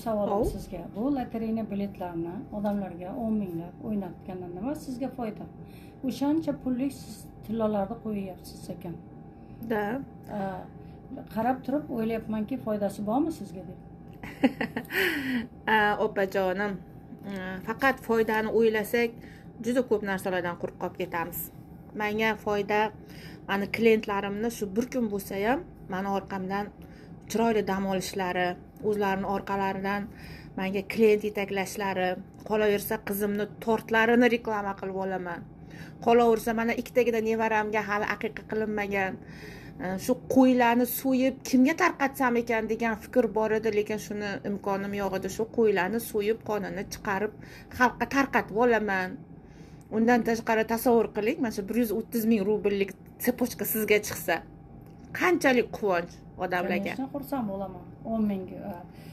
savolim Hov. sizga. Bu lotereya biletlarini odamlarga 10 minglab o'ynatgandan nima sizga foyda? O'shancha pullik siz tillolarni qo'yyapsiz ekan. Da. Qarab turib o'ylayapmanki, foydasi bormi sizga deb. Opajonim, faqat foydani o'ylasak juda ko'p narsalardan quruq qolib ketamiz. Menga foyda, mani klientlarimni shu bir kun bo'lsa ham mani orqamdan chiroyli dam olishlari, o'zlarini orqalaridan menga klient yetaklashlari, qolaversa qizimni tortlarini reklama qilib olaman. Qolaversa mana ikkitagina nevaramga hali aqiqa qilinmagan shu qo'ylarni so'yib kimga tarqatsam ekan degan fikr bor edi, lekin shuni imkonim yo'q edi. Shu qo'ylarni so'yib qonini chiqarib xalqqa tarqatib olaman. Undan tashqari tasavvur qiling, mana shu 130 ming rubllik sepochka sizga chiqsa, qanchalik quvonch odamlarga. Конечно, xursand bo'laman. 10 ming